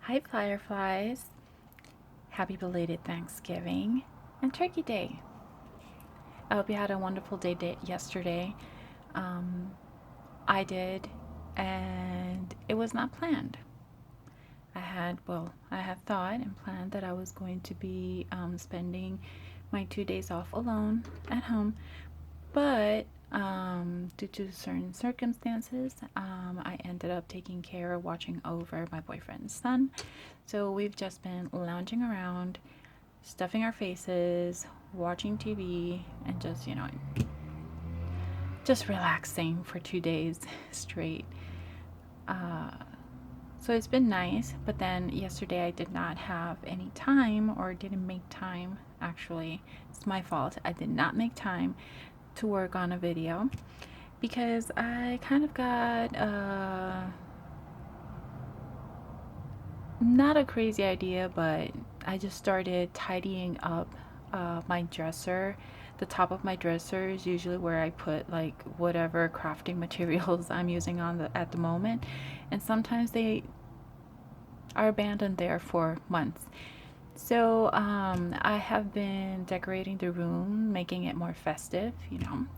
Hi, Fireflies. Happy belated Thanksgiving and Turkey Day. I hope you had a wonderful day yesterday. Um, I did, and it was not planned. I had thought and planned that I was going to be spending my 2 days off alone at home, but due to certain circumstances, I ended up taking care of watching over my boyfriend's son. So we've just been lounging around, stuffing our faces, watching TV, and just relaxing for 2 days straight. Uh, so it's been nice, but then yesterday I did not have any time or didn't make time. Actually, it's my fault. I did not make time to work on a video because I kind of got not a crazy idea, but I just started tidying up my dresser. The top of my dresser is usually where I put like whatever crafting materials I'm using at the moment, and sometimes they are abandoned there for months. So I have been decorating the room, making it more festive,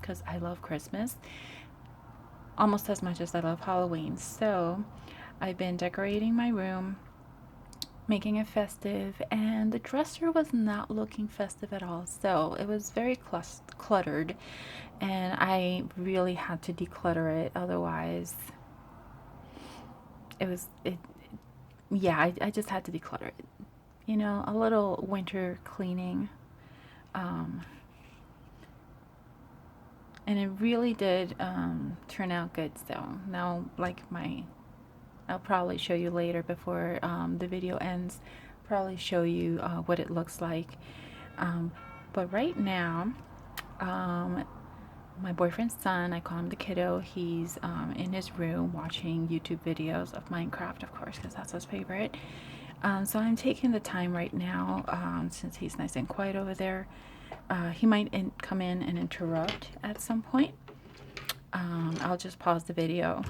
because I love Christmas almost as much as I love Halloween. So I've been decorating my room, making it festive, and the dresser was not looking festive at all. So it was very cluttered, and I really had to declutter it. Otherwise, it. Yeah, I just had to declutter it. A little winter cleaning. Um, and it really did turn out good. So now, I'll probably show you later before the video ends. Probably show you what it looks like. Um, but right now, um, my boyfriend's son, I call him the kiddo, he's in his room watching YouTube videos of Minecraft, of course, because that's his favorite. So I'm taking the time right now, since he's nice and quiet over there. He might come in and interrupt at some point. I'll just pause the video.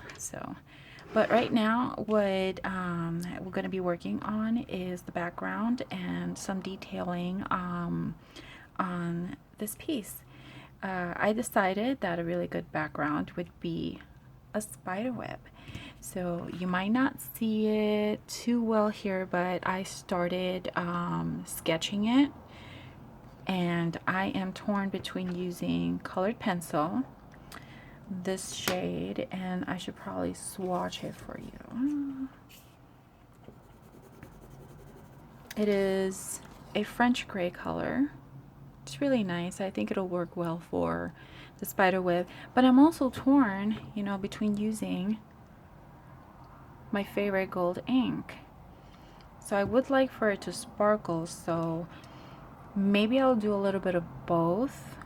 But right now, what we're going to be working on is the background and some detailing on this piece. I decided that a really good background would be a spider web. So you might not see it too well here, but I started sketching it, and I am torn between using colored pencil, this shade, and I should probably swatch it for you. It is a French gray color. It's really nice. I think it'll work well for the spider web, but I'm also torn, between using my favorite gold ink. So I would like for it to sparkle, so maybe I'll do a little bit of both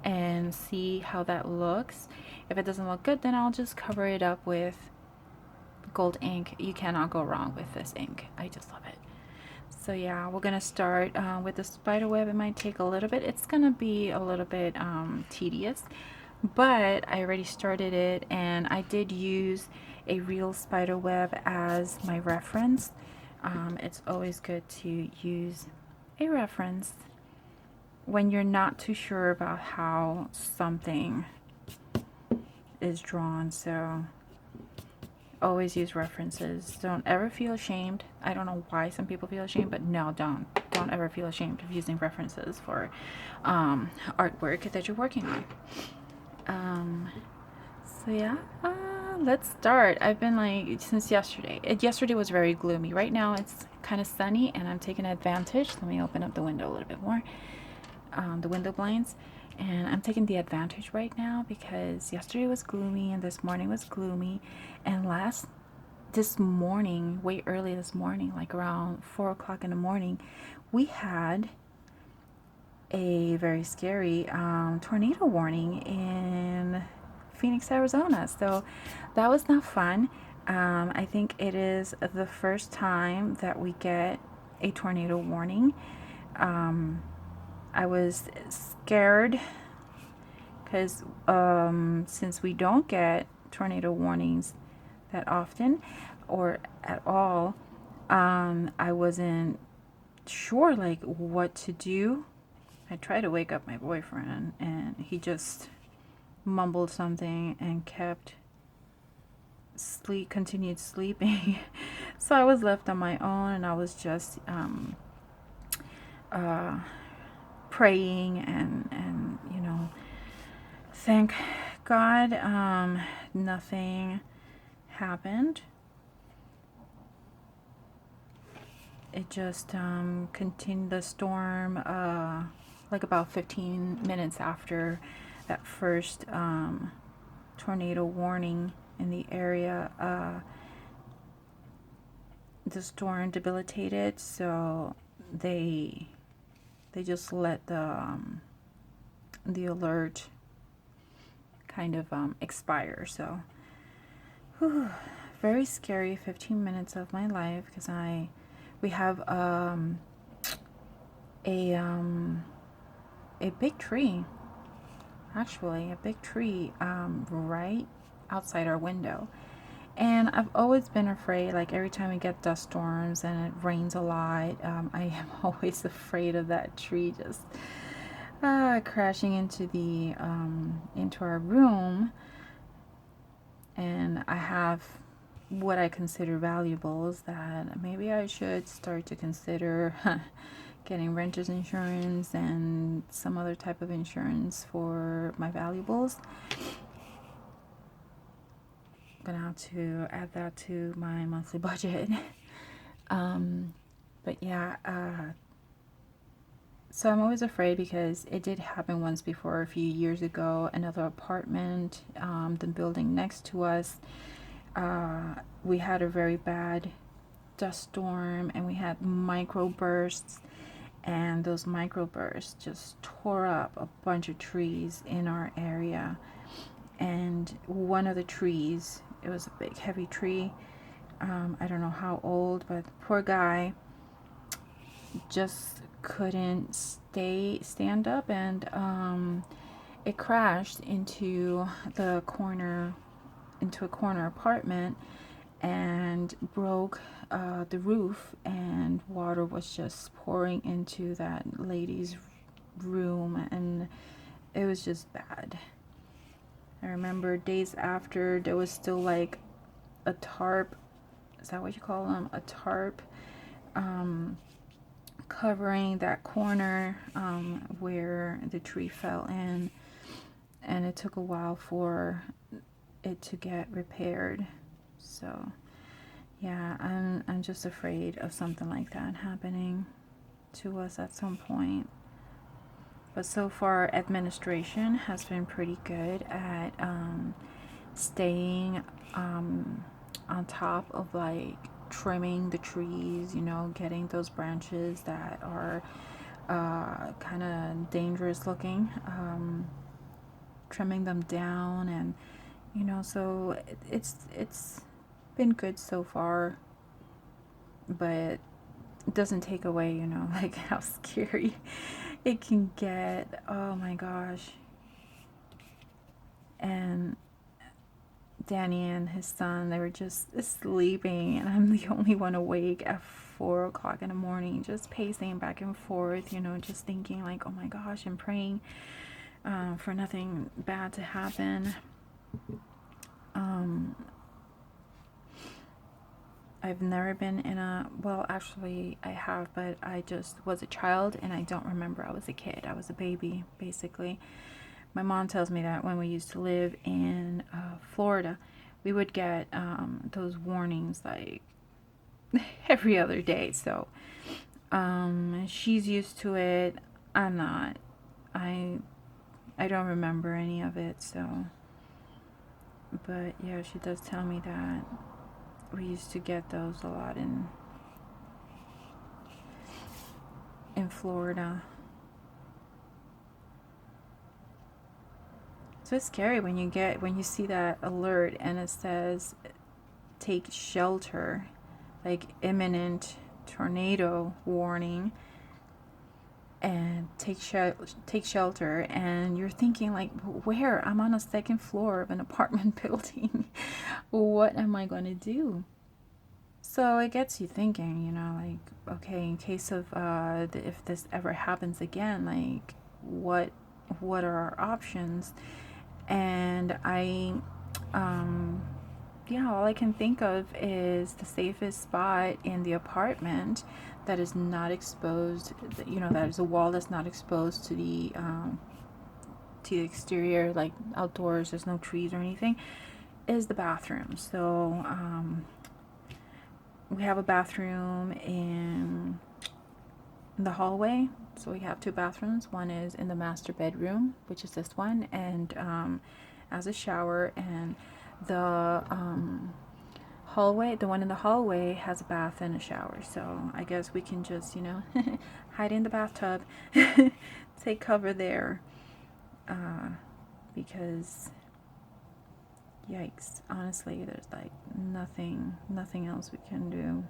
and see how that looks. If it doesn't look good, then I'll just cover it up with gold ink. You cannot go wrong with this ink. I just love it. So yeah, we're gonna start with the spider web. It might take a little bit. It's gonna be a little bit tedious, but I already started it, and I did use a real spider web as my reference. It's always good to use a reference when you're not too sure about how something is drawn. So always use references. Don't ever feel ashamed. I don't know why some people feel ashamed, but no, don't ever feel ashamed of using references for artwork that you're working on. So yeah, let's start. I've been like since yesterday. Yesterday was very gloomy. Right now it's kind of sunny, and I'm taking advantage. Let me open up the window a little bit more, the window blinds, and I'm taking the advantage right now because yesterday was gloomy and this morning was gloomy, and this morning, way early this morning, like around 4 o'clock in the morning, we had a very scary tornado warning in Phoenix, Arizona. So that was not fun. I think it is the first time that we get a tornado warning. I was scared because since we don't get tornado warnings that often or at all, I wasn't sure like what to do. I tried to wake up my boyfriend and he just mumbled something and continued sleeping. So I was left on my own and I was just uh, praying and thank God nothing happened. It just continued. The storm, like about 15 minutes after that first tornado warning in the area, the storm debilitated, so they just let the alert kind of expire. So whew, very scary 15 minutes of my life, because we have a big tree, actually a big tree right outside our window. And I've always been afraid, like every time we get dust storms and it rains a lot, I am always afraid of that tree just crashing into our room. And I have what I consider valuables that maybe I should start to consider getting renter's insurance and some other type of insurance for my valuables. I'm gonna have to add that to my monthly budget. But yeah, so I'm always afraid because it did happen once before a few years ago. Another apartment, the building next to us, we had a very bad dust storm and we had microbursts, and those microbursts just tore up a bunch of trees in our area. And one of the trees, it was a big heavy tree, I don't know how old, but poor guy just couldn't stand up, and it crashed into a corner apartment and broke the roof, and water was just pouring into that lady's room, and it was just bad. I remember days after, there was still like a tarp, is that what you call them, a tarp, covering that corner where the tree fell in, and it took a while for it to get repaired. So yeah, I'm just afraid of something like that happening to us at some point. But so far, administration has been pretty good at staying on top of like trimming the trees, getting those branches that are kind of dangerous looking, trimming them down, and so it's been good so far, but it doesn't take away, like how scary it can get. Oh my gosh. And Danny and his son, they were just sleeping, and I'm the only one awake at 4 o'clock in the morning, just pacing back and forth, just thinking like, oh my gosh, I'm praying for nothing bad to happen. I've never been in well, actually I have, but I just was a child and I don't remember I was a kid. I was a baby, basically. My mom tells me that when we used to live in Florida, we would get those warnings like every other day. So she's used to it. I'm not. I don't remember any of it. So, but yeah, she does tell me that we used to get those a lot in Florida. So it's scary when you see that alert and it says take shelter, like imminent tornado warning, and take shelter, and you're thinking like, where? I'm on a second floor of an apartment building. What am I going to do? So it gets you thinking, you know, like, okay, in case of if this ever happens again, like, what are our options? And yeah, all I can think of is the safest spot in the apartment that is not exposed, you know, that is a wall that's not exposed to the exterior, like outdoors, there's no trees or anything, is the bathroom. So we have a bathroom in the hallway. So we have two bathrooms. One is in the master bedroom, which is this one, and as a shower. And the hallway, the one in the hallway, has a bath and a shower. So I guess we can just, you know, hide in the bathtub, take cover there, because yikes, honestly, there's like nothing else we can do.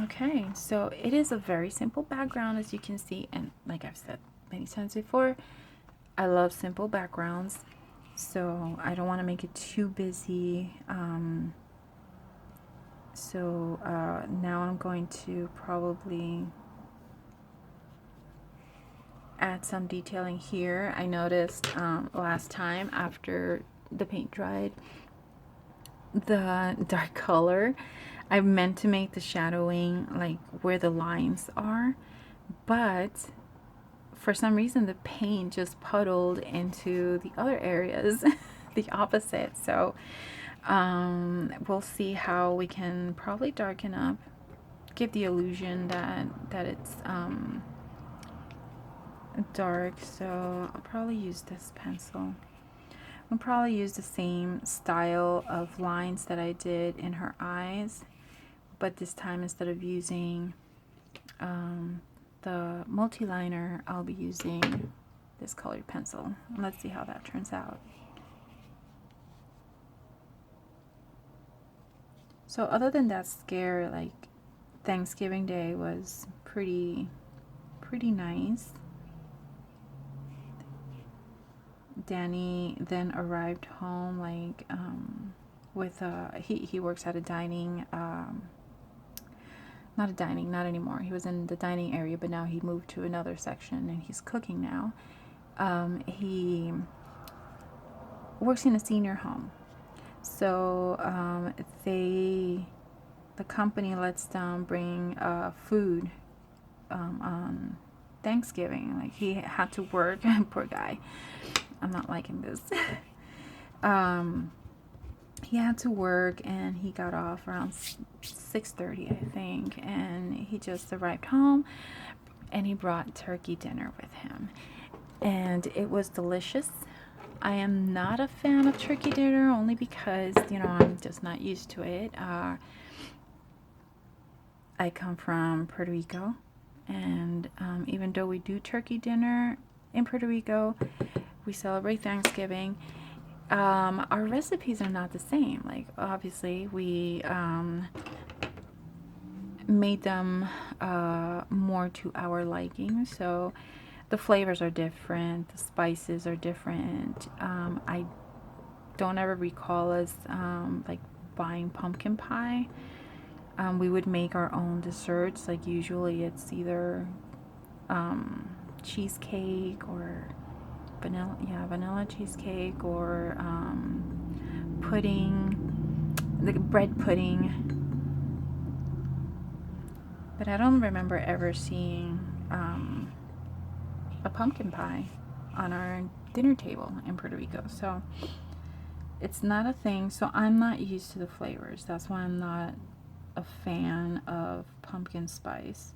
Okay, so it is a very simple background, as you can see, and like I've said many times before, I love simple backgrounds, so I don't want to make it too busy. Now I'm going to probably add some detailing here. I noticed last time after the paint dried, the dark color, I meant to make the shadowing like where the lines are, but for some reason the paint just puddled into the other areas, the opposite. So we'll see how we can probably darken up, give the illusion that it's dark. So I'll probably use this pencil. I'll probably use the same style of lines that I did in her eyes, but this time instead of using the multi-liner, I'll be using this colored pencil. Let's see how that turns out. So other than that scare, like, Thanksgiving Day was pretty nice. Danny then arrived home, like, with he works at a dining, not anymore. He was in the dining area, but now he moved to another section and he's cooking now. He works in a senior home. So the company lets them bring food on Thanksgiving. Like, he had to work. Poor guy. I'm not liking this. He had to work and he got off around 6:30, I think, and he just arrived home and he brought turkey dinner with him, and it was delicious. I am not a fan of turkey dinner, only because, you know, I'm just not used to it. I come from Puerto Rico, and even though we do turkey dinner in Puerto Rico, we celebrate Thanksgiving. Our recipes are not the same. Like, obviously, we made them more to our liking, so the flavors are different, the spices are different. I don't ever recall us like buying pumpkin pie. We would make our own desserts. Like, usually it's either cheesecake or vanilla cheesecake, or pudding, the bread pudding. But I don't remember ever seeing a pumpkin pie on our dinner table in Puerto Rico. So it's not a thing. So I'm not used to the flavors. That's why I'm not a fan of pumpkin spice.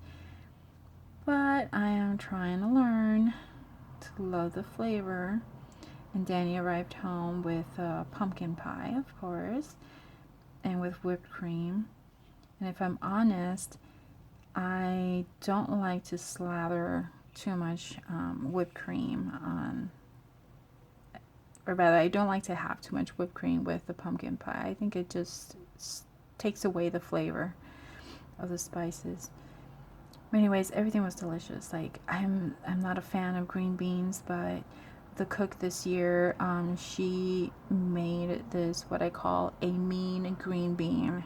But I am trying to learn to love the flavor. And Danny arrived home with pumpkin pie, of course, and with whipped cream. And if I'm honest, I don't like to slather too much whipped cream on, or rather, I don't like to have too much whipped cream with the pumpkin pie. I think it just takes away the flavor of the spices. But anyways, everything was delicious. Like, I'm not a fan of green beans, but the cook this year, she made this, what I call a mean green bean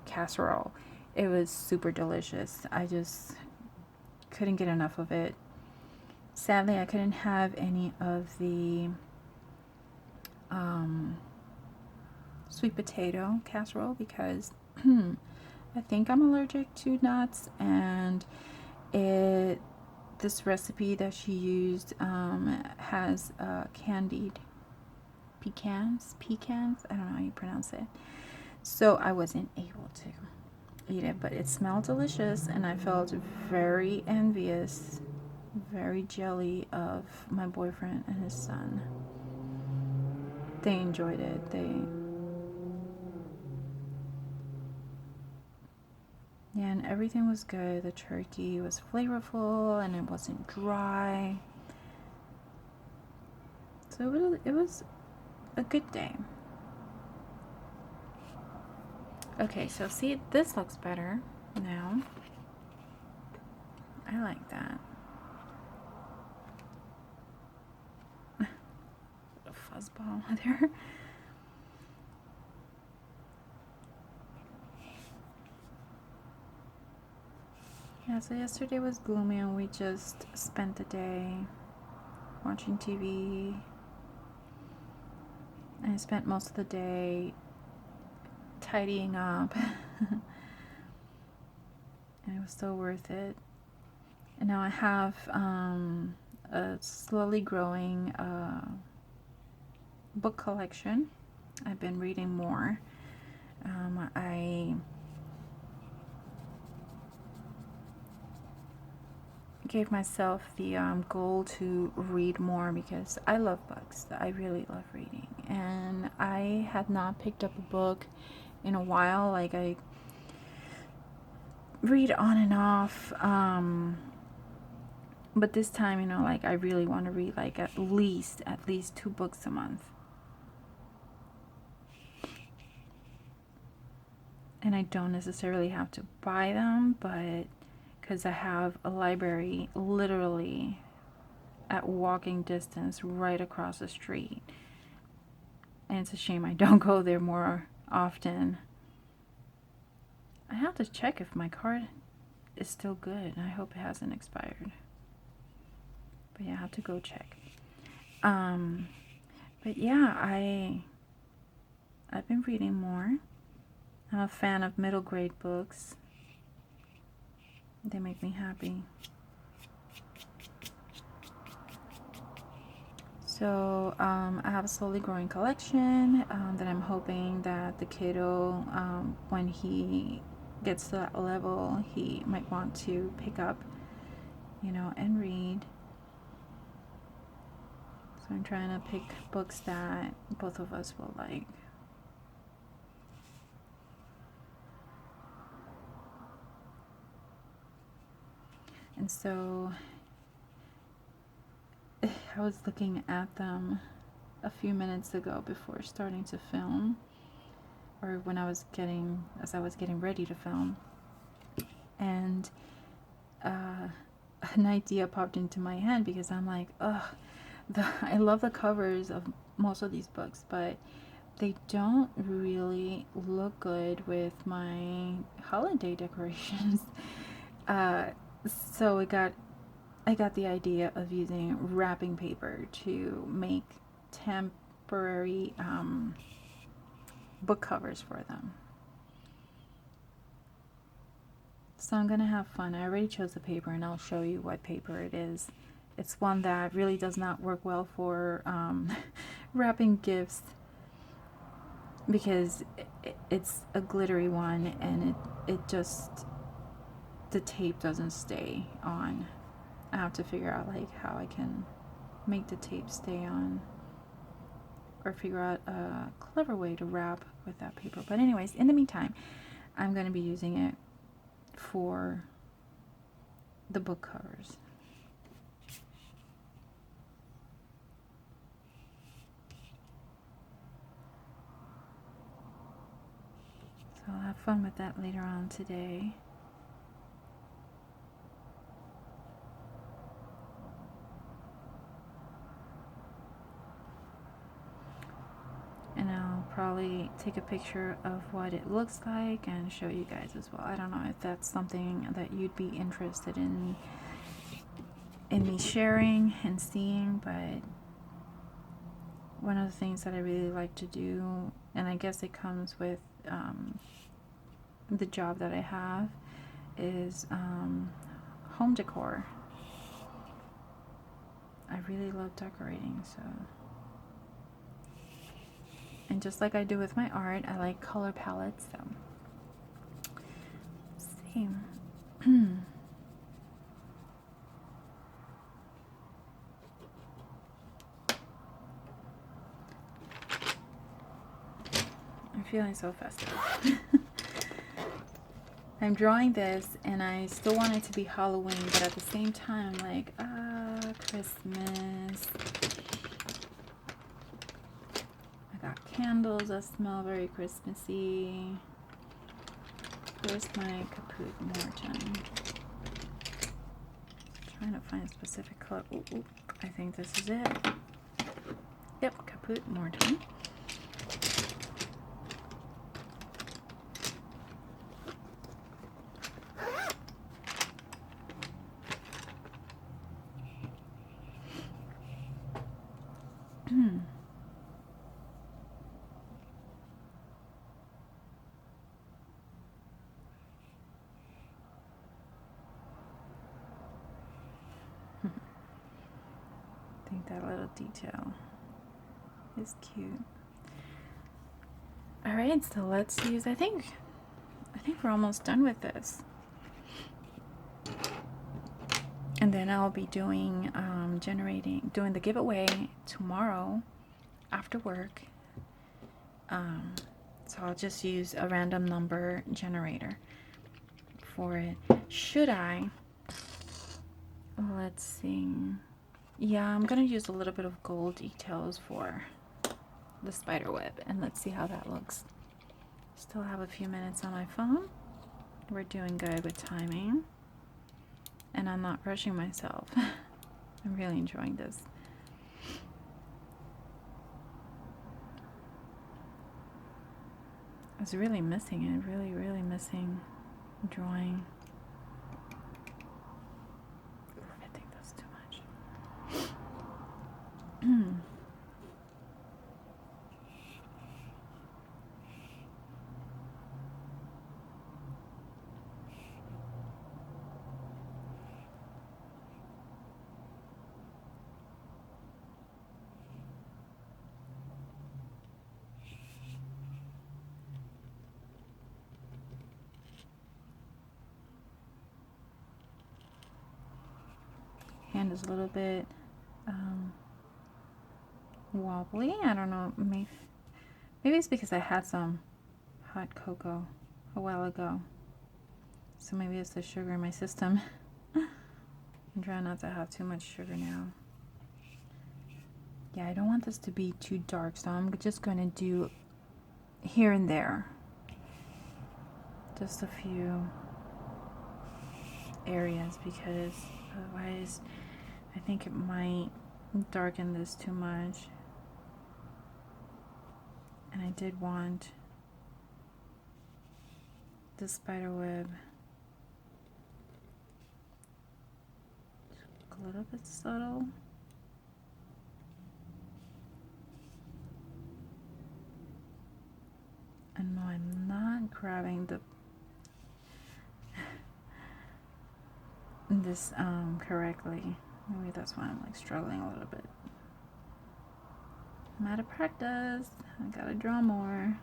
casserole. It was super delicious. I just couldn't get enough of it. Sadly, I couldn't have any of the sweet potato casserole because I think I'm allergic to nuts, and this recipe that she used has candied pecans. I don't know how you pronounce it. So I wasn't able to eat it, but it smelled delicious, and I felt very envious, very jelly of my boyfriend and his son. They enjoyed it. Yeah, and everything was good. The turkey was flavorful and it wasn't dry. So it was a good day. Okay, so see, this looks better now. I like that. A fuzzball there. Yeah, so yesterday was gloomy and we just spent the day watching TV. I spent most of the day tidying up. And it was so worth it. And now I have a slowly growing book collection. I've been reading more. I gave myself the goal to read more because I love books. I really love reading, and I had not picked up a book in a while. Like, I read on and off, but this time, you know, like, I really want to read like at least 2 books a month. And I don't necessarily have to buy them, but because I have a library literally at walking distance right across the street. And it's a shame I don't go there more often. I have to check if my card is still good. I hope it hasn't expired. But yeah, I have to go check. But yeah, I've been reading more. I'm a fan of middle grade books. They make me happy. So I have a slowly growing collection that I'm hoping that the kiddo, when he gets to that level, he might want to pick up, you know, and read. So I'm trying to pick books that both of us will like. And so I was looking at them a few minutes ago before starting to film, or when as I was getting ready to film, and an idea popped into my head because I'm like, I love the covers of most of these books, but they don't really look good with my holiday decorations. So I got the idea of using wrapping paper to make temporary book covers for them. So I'm gonna have fun. I already chose the paper, and I'll show you what paper it is. It's one that really does not work well for wrapping gifts because it's a glittery one, and it just, the tape doesn't stay on. I have to figure out like how I can make the tape stay on, or figure out a clever way to wrap with that paper. But anyways, in the meantime, I'm going to be using it for the book covers. So I'll have fun with that later on today. take a picture of what it looks like and show you guys as well. I don't know if that's something that you'd be interested in me sharing and seeing, but one of the things that I really like to do, and I guess it comes with the job that I have, is home decor. I really love decorating, so. And just like I do with my art, I like color palettes, so. Let's see. I'm feeling so festive. I'm drawing this and I still want it to be Halloween, but at the same time, like, Christmas. I got candles that smell very Christmassy. Where's my Caput Mortuum? Trying to find a specific color. Ooh, I think this is it. Yep, Caput Mortuum. I think that little detail is cute. All right, so let's use, I think we're almost done with this. And then I'll be doing, doing the giveaway tomorrow after work. So I'll just use a random number generator for it. Should I? Let's see. Yeah, I'm gonna use a little bit of gold details for the spider web, and let's see how that looks. Still have a few minutes on my phone. We're doing good with timing, and I'm not rushing myself. I'm really enjoying this. I was really missing it, really missing drawing. I think that's too much. Hand is a little bit wobbly. I don't know. Maybe it's because I had some hot cocoa a while ago. So maybe it's the sugar in my system. I'm trying not to have too much sugar now. Yeah, I don't want this to be too dark, so I'm just going to do here and there. Just a few areas, because otherwise I think it might darken this too much. And I did want the spider web a little bit subtle. And no, I'm not grabbing this correctly. Maybe that's why I'm like struggling a little bit. I'm out of practice. I gotta draw more.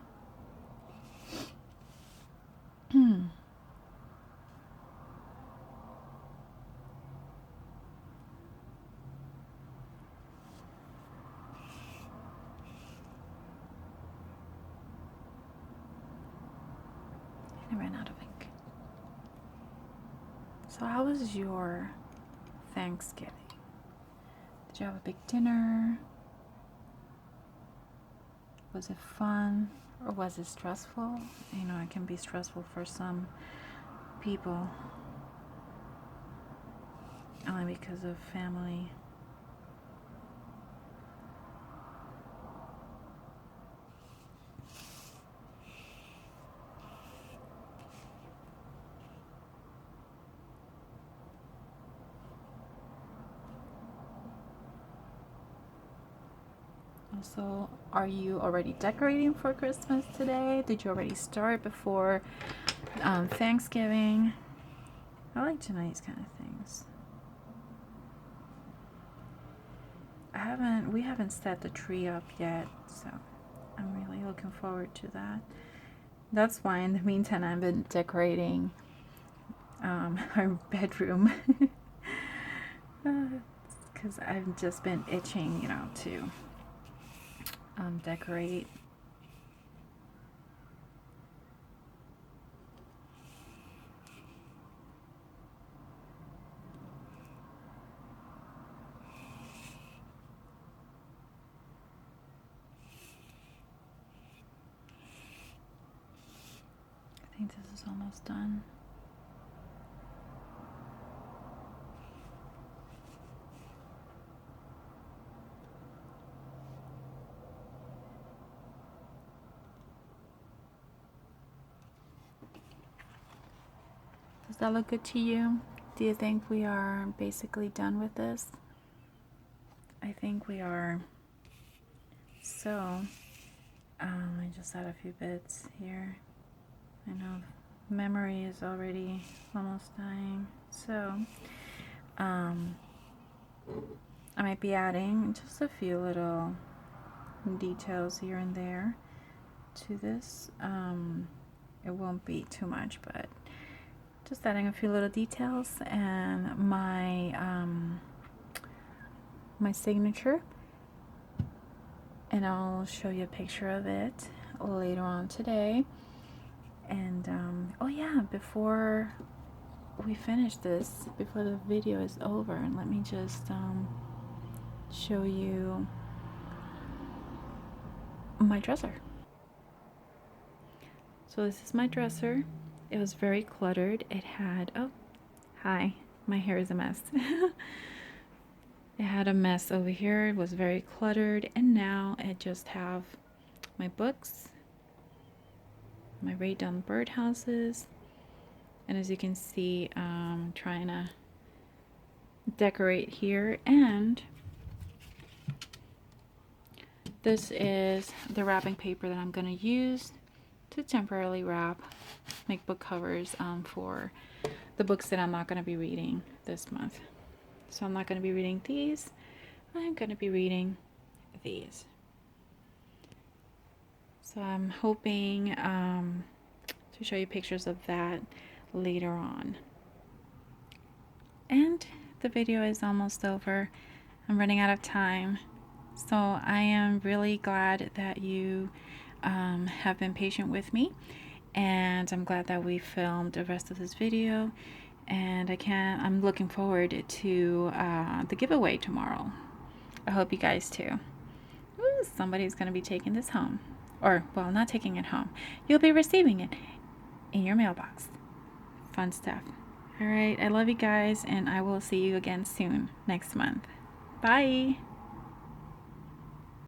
I ran out of ink. So how was your Thanksgiving? Did you have a big dinner? Was it fun or was it stressful? You know, it can be stressful for some people, only because of family. Also, are you already decorating for Christmas today? Did you already start before Thanksgiving? I like tonight's kind of things. We haven't set the tree up yet, so I'm really looking forward to that. That's why in the meantime I've been decorating our bedroom because I've just been itching, you know, to decorate. I think this is almost done. Does that look good to you? Do you think we are basically done with this? I think we are. So, I just add a few bits here. I know memory is already almost dying. So, I might be adding just a few little details here and there to this. It won't be too much, but just adding a few little details and my my signature, and I'll show you a picture of it later on today. And oh yeah, before we finish this, before the video is over, and let me just show you my dresser. So this is my dresser. It was very cluttered. It had, oh, hi, my hair is a mess. It had a mess over here. It was very cluttered, and now I just have my books, my Rae Dunn birdhouses, and as you can see, I'm trying to decorate here. And this is the wrapping paper that I'm going to use to temporarily wrap, make book covers for the books that I'm not going to be reading this month. So I'm not going to be reading these. I'm going to be reading these. So I'm hoping to show you pictures of that later on. And the video is almost over. I'm running out of time. So I am really glad that you have been patient with me, and I'm glad that we filmed the rest of this video. And I'm looking forward to the giveaway tomorrow. I hope you guys too. Ooh, somebody's going to be taking this home. Or, well, not taking it home. You'll be receiving it in your mailbox. Fun stuff. All right, I love you guys, and I will see you again soon next month. Bye.